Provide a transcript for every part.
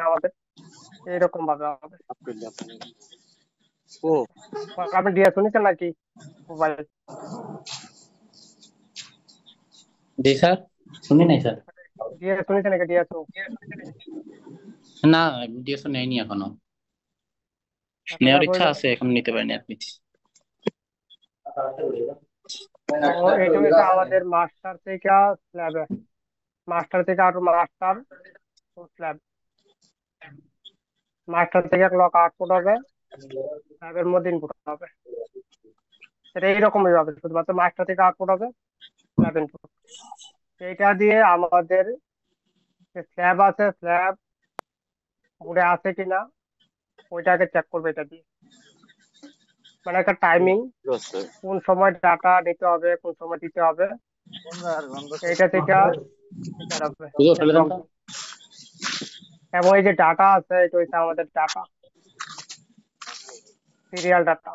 আমাদের এইরকম ভাবে হবে। ও আপনি ডিএস শুনেছেন নাকি মোবাইল? জি স্যার, শুনি নাই স্যার। ডিএস শুনেছেন নাকি ডিএস? না, ডিএসও নেয়নি এখনো। এখন নেওয়ার দেখো ইচ্ছা আছে, এখন নিতে পারিনি আর কি। তো এটা হচ্ছে আমাদের মাস্টার থেকে স্ল্যাবে, মাস্টার থেকে আর মাস্টার স্ল্যাব, মাস্টার থেকে ক্লক আউটপুট হবে, স্ল্যাবের মধ্যে ইনপুট হবে। সেটা এইরকমই হবে, শুধুমাত্র মাস্টার থেকে আউটপুট হবে, স্ল্যাব ইনপুট। এইটা দিয়ে আমাদের যে স্ল্যাব আছে, স্ল্যাব মুডে আছে কিনা ওইটাকে চেক করবে এটা দিয়ে। মানে একটা টাইমিং, কোন সময় ডাটা নিতে হবে, কোন সময় দিতে হবে, এইটা থেকে বিচার হবে বুঝে যে ফেলেছেন ক্লক। তো? এবং এই যে ডাটা আছে, এটা হচ্ছে আমাদের ডাটা, সিরিয়াল ডাটা।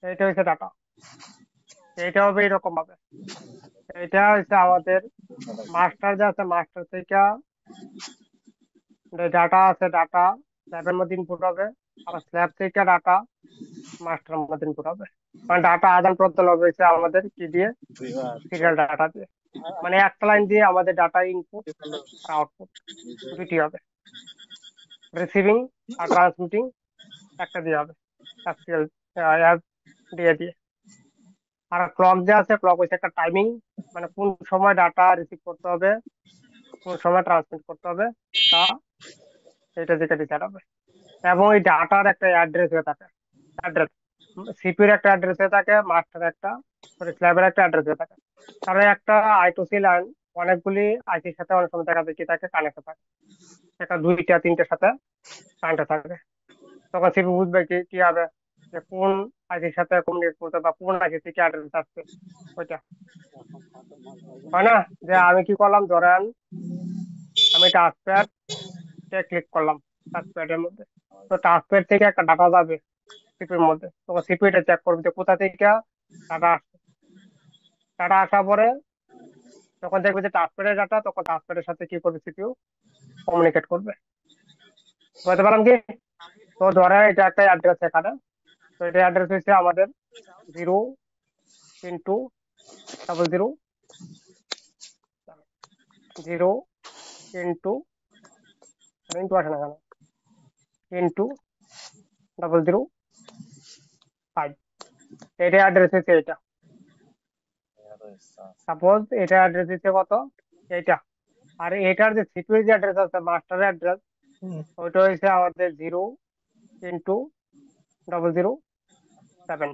এইটা হচ্ছে ডাটা, এইটা হবে এরকম ভাবে। এটা হচ্ছে আমাদের মাস্টার যে আছে, মাস্টার থেকে ডাটা আছে, ডাটা স্ল্যাবের মধ্যে ইনপুট হবে, আবার স্ল্যাব থেকে ডাটা মাস্টারের মধ্যে ইনপুট হবে। মানে ডাটা আদান প্রদান হবে হচ্ছে আমাদের কি দিয়ে, সিরিয়াল ডাটা দিয়ে। মানে একটা লাইন দিয়ে আমাদের ডাটা ইনপুট আর আউটপুট দুটি হবে, রিসিভিং আর ট্রান্সমিটিং একটা দিয়ে হবে, সিরিয়াল দিয়ে দিয়ে। আর ক্লক যে আছে, ক্লক হচ্ছে একটা টাইমিং, মানে কোন সময় ডাটা রিসিভ করতে হবে, কোন সময় ট্রান্সমিট করতে হবে, তা এটা থেকে ডিসাইড হবে। এবং এই ডাটার একটা অ্যাড্রেস হয়ে থাকে, অ্যাড্রেস সিপির একটা অ্যাড্রেস হয়ে থাকে, মাস্টার একটা, সরি স্ল্যাবের একটা অ্যাড্রেস হয়ে থাকে। কারণ একটা I2C লাইন অনেকগুলি আইসির সাথে অনেক সময় দেখা যায় কি থাকে, কানেক্ট থাকে, একটা দুইটা তিনটার সাথে কানেক্ট থাকে। তখন সিপি বুঝবে কি কি হবে, যে কোন আইসির সাথে কমিউনিকেট করতে বা কোন আইসি থেকে অ্যাড্রেস আসছে ওইটা। হয় না, যে আমি কি করলাম, ধরেন আমি টাচপ্যাড ক্লিক করলাম, টাচপ্যাডের মধ্যে, তো টাচপ্যাড থেকে একটা ডাটা যাবে সিপির মধ্যে, তখন সিপি এটা চেক করবে যে কোথা থেকে ডাটা আসছে। ডাটা আসার পরে যখন দেখবে যে টাচপ্যাডের ডাটা, তখন টাচপ্যাডের সাথে কি করবে, সিপিইউ কমিউনিকেট করবে। বুঝতে পারলাম কি? তো ধরে এটা একটা অ্যাড্রেস এখানে, তো এটা অ্যাড্রেস হচ্ছে আমাদের 0 × 0 * 0 * আসে না কেন, *005, এটা অ্যাড্রেস হচ্ছে এটা। সাপোজ এটা অ্যাড্রেস হচ্ছে কত, এইটা। আর এটার যে সিপিইউ যে অ্যাড্রেস আছে, মাস্টার অ্যাড্রেস, ওইটা হচ্ছে আমাদের 0 * 00007।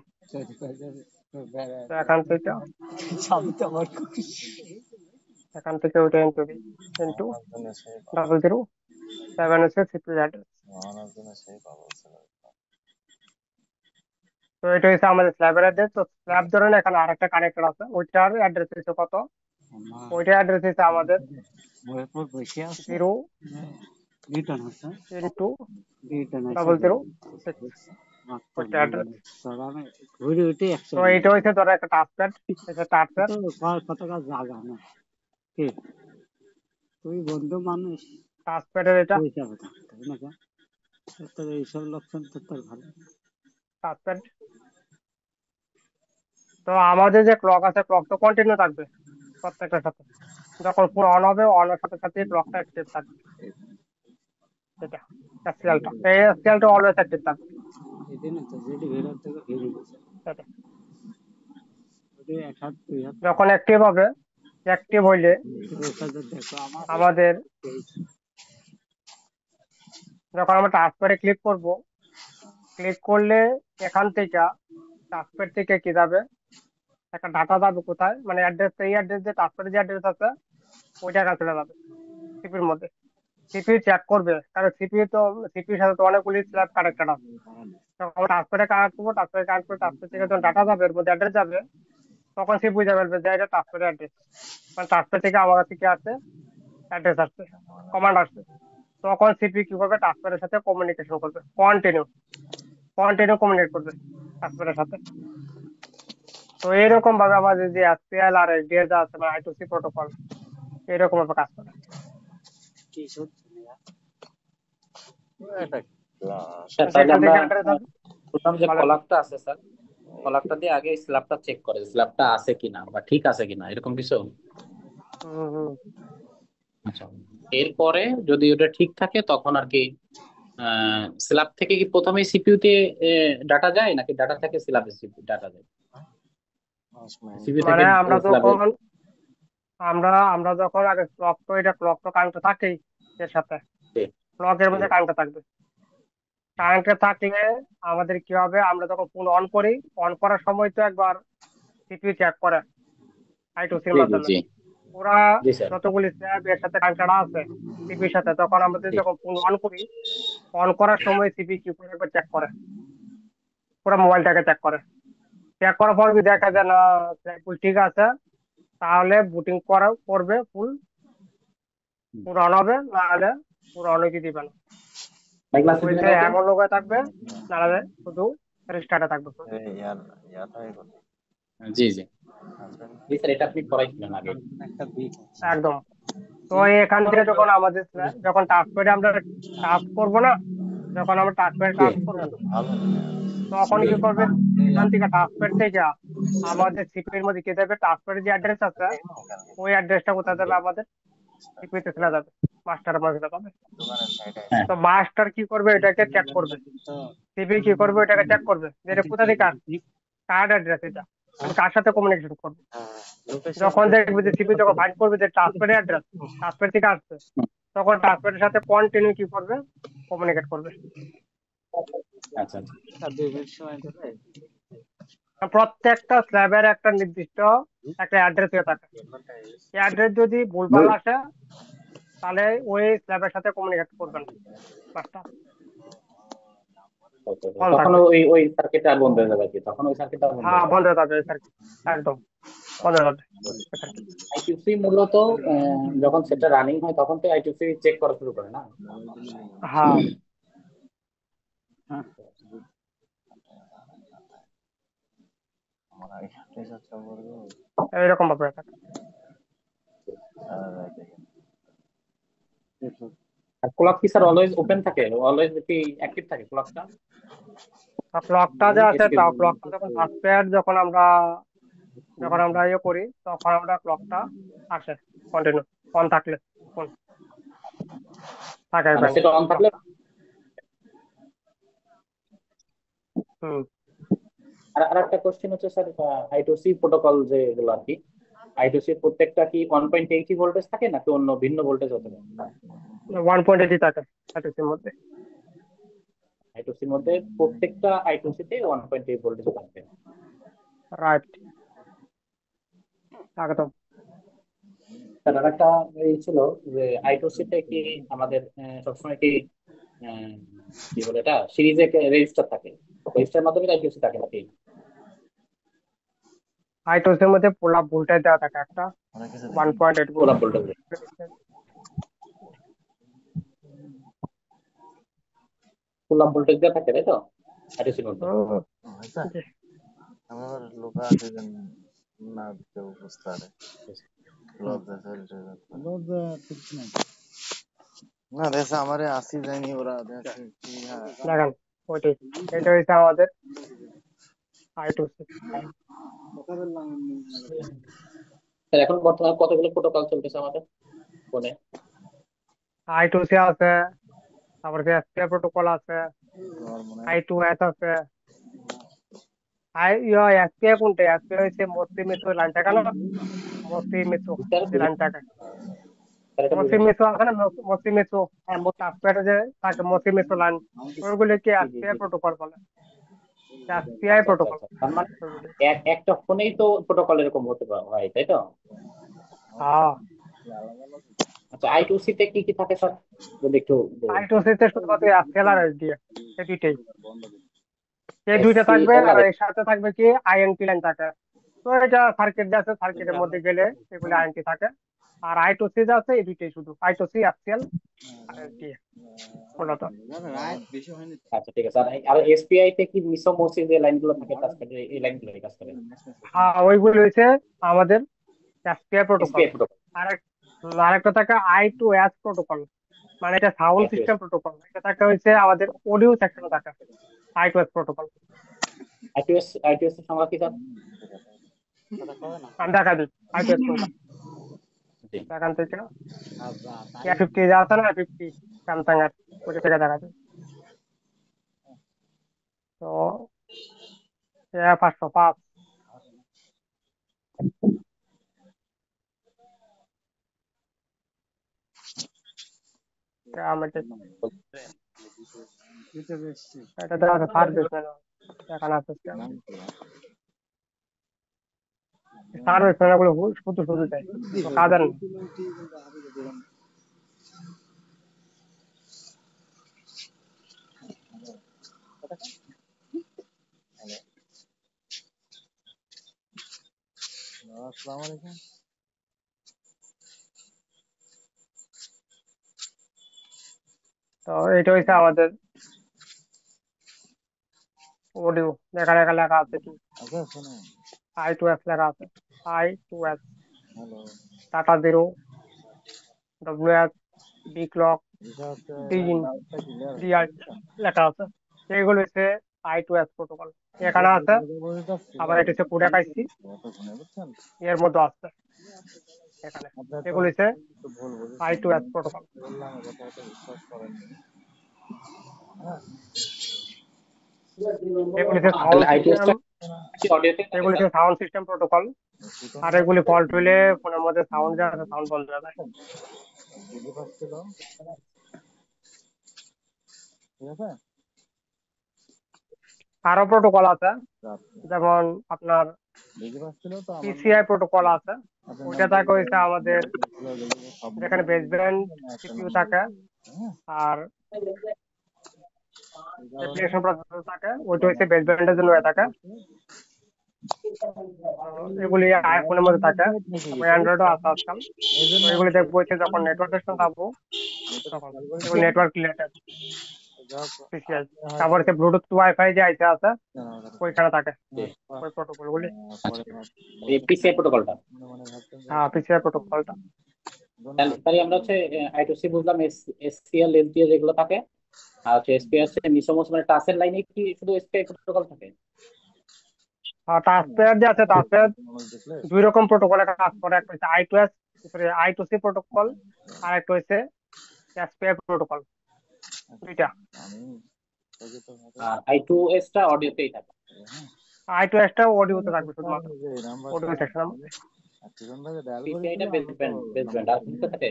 তো এখান থেকে ওইটা ইন্টু দিই, ইন্টু 007 হচ্ছে সিপিইউ অ্যাড্রেস। তো এটা হচ্ছে আমাদের স্ল্যাবের অ্যাড্রেস। তো স্ল্যাব ধরেন এখানে আরেকটা কানেক্টর আছে, ওইটার অ্যাড্রেস হচ্ছে কত, ওইটার অ্যাড্রেস হচ্ছে আমাদের 0 * 006, ওইটা অ্যাড্রেস। তো এইটা হচ্ছে ধরো একটা টাচপ্যাড, এটা টাচপ্যাড। টাচপ্যাডের এটা টাচপ্যাড। তো আমাদের যে ক্লক আছে, ক্লক তো কন্টিনিউ থাকবে প্রত্যেকটার সাথে, যখন ফোন অন হবে, অন এর সাথে সাথে ক্লকটা অ্যাক্টিভ থাকবে। এটা এসকিএলটা, এই এসকিএলটা অলওয়েজ অ্যাক্টিভ থাকবে। এটা যখন অ্যাক্টিভ হবে, অ্যাক্টিভ হইলে আমাদের, যখন আমরা টাচপ্যাডে ক্লিক করব, ক্লিক করলে এখান থেকে টাচপ্যাড থেকে কি যাবে, একটা ডাটা যাবে কোথায়, মানে অ্যাড্রেস, এই অ্যাড্রেস যে টাচপ্যাডে যে অ্যাড্রেস আছে ওই জায়গায় চলে যাবে সিপির মধ্যে। সিপি চেক করবে, কারণ সিপির সাথে তো অনেকগুলি স্ল্যাব কানেক্টেড আছে। যখন ট্রান্সফারে কানেক্ট করবো, ট্রান্সফারে কানেক্ট করে ট্রান্সফার থেকে যখন ডাটা যাবে, এর মধ্যে অ্যাড্রেস যাবে, তখন সে বুঝে ফেলবে যে এটা ট্রান্সফার অ্যাড্রেস, মানে ট্রান্সফার থেকে আমার কাছে কি আসছে, অ্যাড্রেস আসছে, কমান্ড আসছে। তখন সিপি কি করবে, ট্রান্সফারের সাথে কমিউনিকেশন করবে, কন্টিনিউ কন্টিনিউ কমিউনিকেট করবে ট্রান্সফারের সাথে। তো এরকম ভাবে আমাদের যে এসপিএল আর এসডিএল যা আছে, মানে I2C প্রোটোকল, এরকম ভাবে কাজ করে। স্যার তাহলে যেখান আমরা থেকে অ্যাড্রেস আসবে প্রথম যে বলেন। কলারটা আছে স্যার, কলারটা দিয়ে আগে স্ল্যাবটা চেক করে স্ল্যাবটা আছে কিনা বা ঠিক আছে কিনা এরকম কিছু। হম হম। আচ্ছা, এরপরে যদি ওটা ঠিক থাকে তখন আর কি স্ল্যাব থেকে কি প্রথমে সিপিইউ তে ডাটা যায় নাকি ডাটা থেকে স্ল্যাবে ডাটা যায়, সিপিইউ থেকে মানে আমরা স্ল্যাবে? যখন আমরা আমরা যখন আগে ক্লক, তো এটা ক্লক তো কারেন্ট থাকেই এর সাথে, ক্লকের মধ্যে কারেন্ট থাকবে। কারেন্টে থাকলে আমাদের কি হবে, আমরা যখন ফোন অন করি, অন করার সময় তো একবার সিপিইউ চেক করে I2C-র জি জি মাধ্যমে। জি ওরা জি স্যার। যতগুলি স্ল্যাব এর সাথে কানেক্টেড আছে সিপির সাথে, তখন আমাদের জি যখন ফোন অন করি, অন করার সময় সিপি কি করে একবার চেক করে, পুরো মোবাইলটাকে চেক করে। চেক করার পর যদি দেখা যায় না ফুল ঠিক আছে, তাহলে বুটিং করা করবে, ফুল ফুল অন হবে, না হলে পুরো অন হইতে দিবে না। মেঘলা সিপি ওইতে দাও তো। এমন লোক থাকবে, না হলে শুধু রেজিস্টারে থাকবে phone। জি জি জি স্যার, এটা আপনি করাইছিলেন আগে। একদম। তো এখান থেকে যখন আমাদের যখন টাচপ্যাডে আমরা টাচ করবো না, যখন আমরা টাচপ্যাডে জি টাচ করবো, তখন কি করবে, এখান থেকে টাচপ্যাড থেকে আমাদের সিপির মধ্যে কি যাবে, টাচপ্যাডের যে অ্যাড্রেস আছে, ওই অ্যাড্রেসটা কোথায় যাবে, আমাদের সিপিতে চলে যাবে, মাস্টারের মধ্যে যাবে। হ্যাঁ। তো মাস্টার কি করবে, এটাকে চেক করবে, সিপি কি করবে, এটাকে চেক করবে যে এটা কোথা থেকে আসছে, কার অ্যাড্রেস এটা, আমি কার সাথে কমিউনিকেশন করবো। যখন দেখবে যে সিপি যখন ফাইন্ড করবে যে ট্রান্সপ্যাড অ্যাড্রেস, ট্রান্সপ্যাড থেকে আসছে, তখন ট্রান্সপ্যাডের সাথে কন্টিনিউ কি করবে, কমিউনিকেট করবে। আচ্ছা আচ্ছা। প্রত্যেকটা স্ল্যাবের একটা নির্দিষ্ট একটা অ্যাড্রেস হয়ে থাকে। এই অ্যাড্রেস যদি ভুলভাল মূল- আসে, তাহলে ওই স্ল্যাবের সাথে কমিউনিকেট করবেন মাস্টার, ফল তখন থাকবে। ওই ওই সার্কিটটা বন্ধ হয়ে যাবে আর কি, তখন ওই সার্কিটটা বন্ধ হ্যাঁ, হয়ে যাবে। বন্ধ হয়ে যাবে স্যার, একদম বন্ধ হয়ে যাবে স্যার। আইটিসি মূলত যখন সেটা রানিং হয় তখন তো আইটিসি চেক করা শুরু করে না। হ্যাঁ, এরকম ভাবে থাকে। আর ক্লক কি স্যার অলওয়েজ ওপেন থাকে, অলওয়েজ কি অ্যাক্টিভ থাকে ক্লকটা? ক্লকটা যে আছে, তা ক্লকটা যখন সাসপেন্ড, যখন আমরা ইয়ে করি, তখন আমরা ক্লকটা আসে কন্টিনিউ, অন থাকলে ফোন থাকে মানে এখানে সেটা অন থাকলে। ক্লকটা। হুম। আর আরেকটা কোশ্চেন হচ্ছে স্যার, আই2সি প্রোটোকল যেগুলো আর কি, আই2সি প্রত্যেকটা কি 1.8 ভোল্টেজ থাকে নাকি অন্য ভিন্ন ভোল্টেজ হতে পারে? 1.8 থাকে I2C-র মধ্যে। আই2সির মধ্যে প্রত্যেকটা আই2সি তে 1.8 ভোল্টেজ থাকবে। রাইট, একদম। স্যার আর একটা এই ছিল যে আই2সি তে কি আমাদের সবসময় কি আহ, কি বলে এটা সিরিজে রেজিস্টার থাকে, রেজিস্টার মাধ্যমে আই2সি থাকে নাকি? I2C-র মধ্যে পুল আপ ভোল্টেজ দেওয়া থাকে একটা, 1.8 ভোল্ট। গোলাপ ভোল্টেজ, গোলাপ ভোল্টেজ দেওয়া থাকে তাই তো আই2সির মধ্যে? জি। দেখেন, ওইটাই, এটা হচ্ছে আমাদের I2C। স্যার এখন বর্তমানে কতগুলো প্রোটোকল চলতেছে আমাদের ফোনে? I2C আছে, তারপরে SPI প্রোটোকল আছে, I2S আছে। SPI কোনটা, SPI হচ্ছে মসি মিসো লাইন থাকে না, মসি মিসো স্যার যে লাইন থাকে, স্যার এটা মসি বুঝেন। মিসো আছে না, মসি মিসো হ্যাঁ তারপরে যে থাকে মসি মিসো লাইন, ওইগুলো কি জি জি SPI জি। প্রোটোকল বলে, SPI আচ্ছা আচ্ছা প্রোটোকল আচ্ছা, তার মানে ওইগুলো। একটা ফোনেই তো প্রোটোকল এরকম হতে হয় তাই তো? হ্যাঁ, আচ্ছা, আই2সি তে কি কি থাকে স্যার যদি একটু বলেন। I2C তে শুধুমাত্র SPI আর SDA, এই দুইটাই, এই দুইটা থাকবে। এসসিএল আর আর এর সাথে থাকবে কি INP লাইন থাকে, তো এটা সার্কিট আছে, সার্কিটের মধ্যে গেলে এগুলি আইএনটি থাকে। আর I2C যা আছে এই দুইটাই, শুধু I2C FCL আর এলটি মূলত। আচ্ছা ঠিক আছে। আর এসপিআই তে কি মিসোমোসি যে লাইনগুলো থাকে কাজ করে, এই লাইনগুলো কাজ করে হ্যাঁ, ওইগুলি হচ্ছে আমাদের এসপিআই প্রোটোকল। SPI protocol. আরেক আরেকটা থাকে I2S প্রোটোকল, মানে এটা সাউন্ড আইটিএস সিস্টেম প্রোটোকল। এটা থাকে হচ্ছে আমাদের অডিও সেকশনে থাকে I2S প্রোটোকল। আইটিএস এর সংজ্ঞা কি স্যার? আমি দেখা দিই I2S প্রোটোকল জি। এখান থেকে A50 যা আছে না, A50 স্যামসাং এর, ওইটা থেকে দেখা যায়। তো A505 এটা দেওয়া আছে সার্ভিস মেনু, এখানে আছে সার্ভিস মেনু গুলো শুধু শুধু দেয়, তো কাজের না। তো এটা হচ্ছে আমাদের অডিও, এখানে এখানে লেখা আছে কি I2S লেখা আছে, I2S data zero, WS, B clock, ডিজিন, ডিআর লেখা আছে। এইগুলো হচ্ছে I2S প্রোটোকল এখানে আছে। আবার এটা হচ্ছে কোডেক আইসি এর মধ্যে আছে এখানে। এগুলো হচ্ছে I2S প্রোটোকল। এগুলি হচ্ছে তাহলে সাউন্ড আইটিএস সিস্টেম, টা কি অডিওতে থাকে এগুলি স্যার? হচ্ছে সাউন্ড সিস্টেম প্রোটোকল। আর এগুলি ফল্ট হইলে ফোনের মধ্যে সাউন্ড যা আছে সাউন্ড বন্ধ হয়ে যায়। আরো প্রোটোকল আছে, যেমন আপনার পিসিআই প্রোটোকল আছে। ওইটা থাকে হচ্ছে আমাদের যেখানে বেসব্যান্ড সিপিইউ থাকে আর অ্যাপ্লিকেশন প্রসেসর থাকে, ওইটা হচ্ছে বেসব্যান্ডের জন্য হয়ে থাকে। তো এগুলি আইফোনের মধ্যে থাকে, তারপর অ্যান্ড্রয়েডও আছে আজকাল। তো এগুলি দেখবো হচ্ছে যখন নেটওয়ার্কের সঙ্গে থাকবো তখন এগুলো নেটওয়ার্ক রিলেটেড পিসিআই। তারপর হচ্ছে ব্লুটুথ ওয়াইফাই যে আইসে আছে ওইখানে থাকে জি। ওই প্রোটোকল গুলি। আচ্ছা, এই পিসিআই প্রোটোকলটা। হ্যাঁ, পিসিআই প্রোটোকলটা। তাহলে আমরা হচ্ছে আই2সি বুঝলাম, এসসিএল এলটিএ যেগুলো থাকে, আর হচ্ছে এসপিআই হচ্ছে মিসোমোসি, মানে টাচের লাইনে কি শুধু এসপিআই প্রোটোকল থাকে? আর টাচপ্যাড যে আছে, টাচপ্যাড দুই রকম প্রোটোকলে কাজ করে। একটা হচ্ছে I2S, সরি I2C প্রোটোকল, আর একটা হচ্ছে এসপিআই প্রোটোকল, দুইটা। আর আই2এস টা অডিওতেই থাকে। I2S টা অডিওতে থাকবে শুধুমাত্র, অডিও সেকশনের মধ্যে। পিসিআই টা বেসব্যান্ড আর কিছুতে থাকে?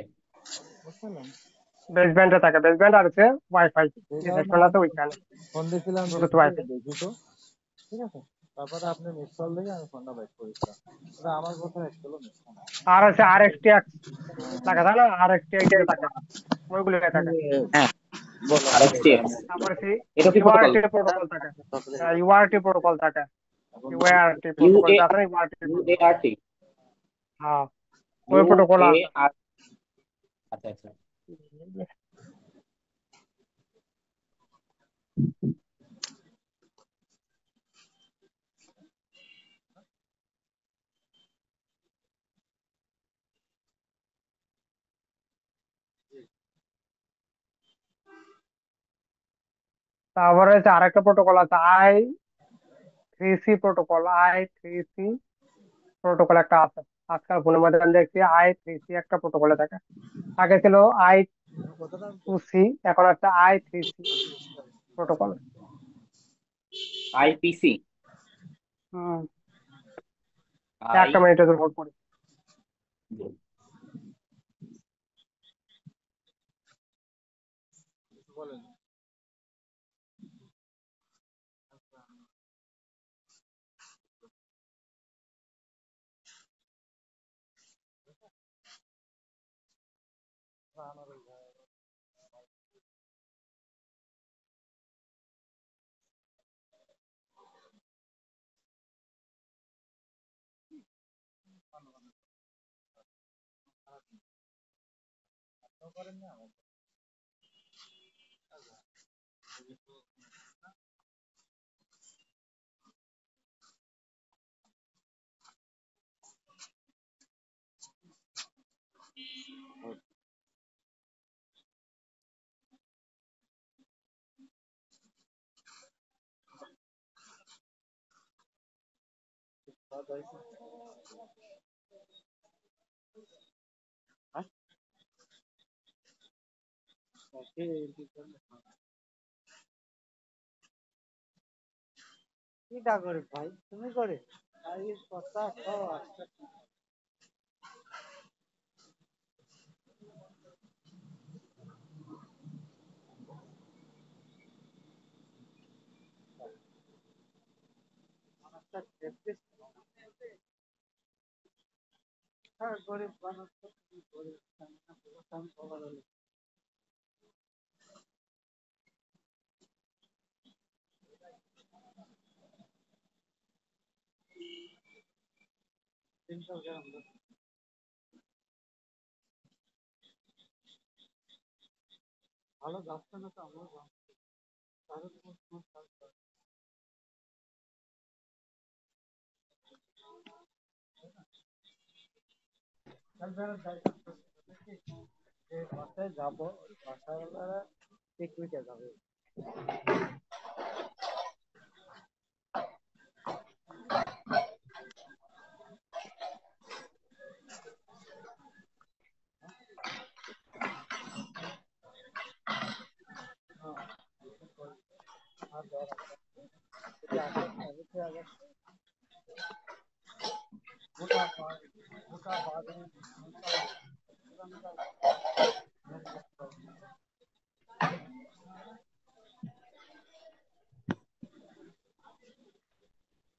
বেসব্যান্ডে থাকে, বেসব্যান্ড আর হচ্ছে ওয়াইফাই যে সেকশন আছে ওইখানে ব্লুটুথ ওয়াইফাই। আর হচ্ছে RxTX লেখা থাকে না, RxTX যেটা থাকে ওইগুলো থাকে। হ্যাঁ, আরএক্সটিএক্স। তারপরে এটা কি প্রোটোকল? ইউআরটি প্রোটোকল থাকে, ইউআরটি প্রোটোকল থাকে, ইউআরটি প্রোটোকল ইউএ আছে না, ইউআরটি প্রোটোকল। ইউএআরটি হ্যাঁ, ওই প্রোটোকল আছে। ইউএআর। আচ্ছা আচ্ছা। তারপরে হচ্ছে আরেকটা প্রোটোকল আছে, I3C প্রোটোকল। I3C প্রোটোকল একটা আছে, আজকাল ফোনের মধ্যে আমি দেখছি I3C একটা প্রোটোকলে থাকে। আগে ছিল I2C, এখন আছে I3C protocol. IPC. Hmm, I একটা মিনিটে হোল্ড করি। কিটা করে ভাই তুমি করে ভাই কথা খাও আচ্ছা আচ্ছা দেখতে হ্যাঁ গরিব মানুষ তো কি করে আমি খবর হলো 300 গ্রাম ভালো যাচ্ছে না তো আমার তাহলে তো যে বাসায় যাবো ওই বাসাওয়ালারা পিকনিকে যাবে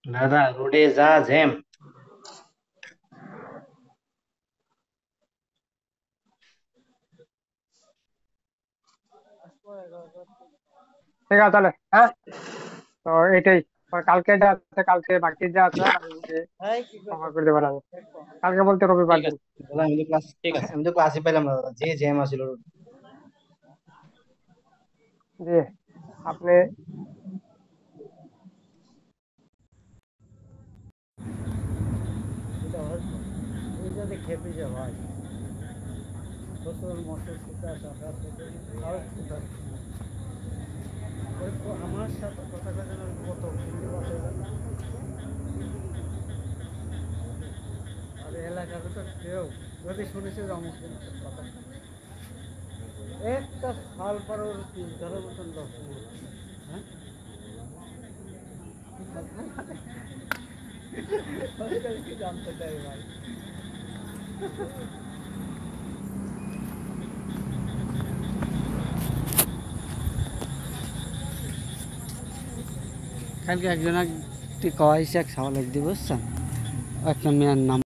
দাদা রোডে যা জ্যাম। ঠিক আছে তাহলে হ্যাঁ তো এটাই কালকে যা আছে কালকে বাকি যা আছে কভার করে দেবেন আমি কালকে বলতে রবিবার ঠিক দিন আছে দাদা ঠিক আছে আমি তো ক্লাসে পেলাম না দাদা, যে জ্যাম আছিল রোড। জি আপনি খেপে যা ভাই আমার সাথে কথা কত আর এলাকার তো কেউ যদি শুনেছে অমুক কথা একটা সাল পর 3 মতন লোক হ্যাঁ কি জানতে চাই ভাই কালকে একজন কয়েছে এক সওয়াল দিব বুঝছেন একটা মেয়ের নাম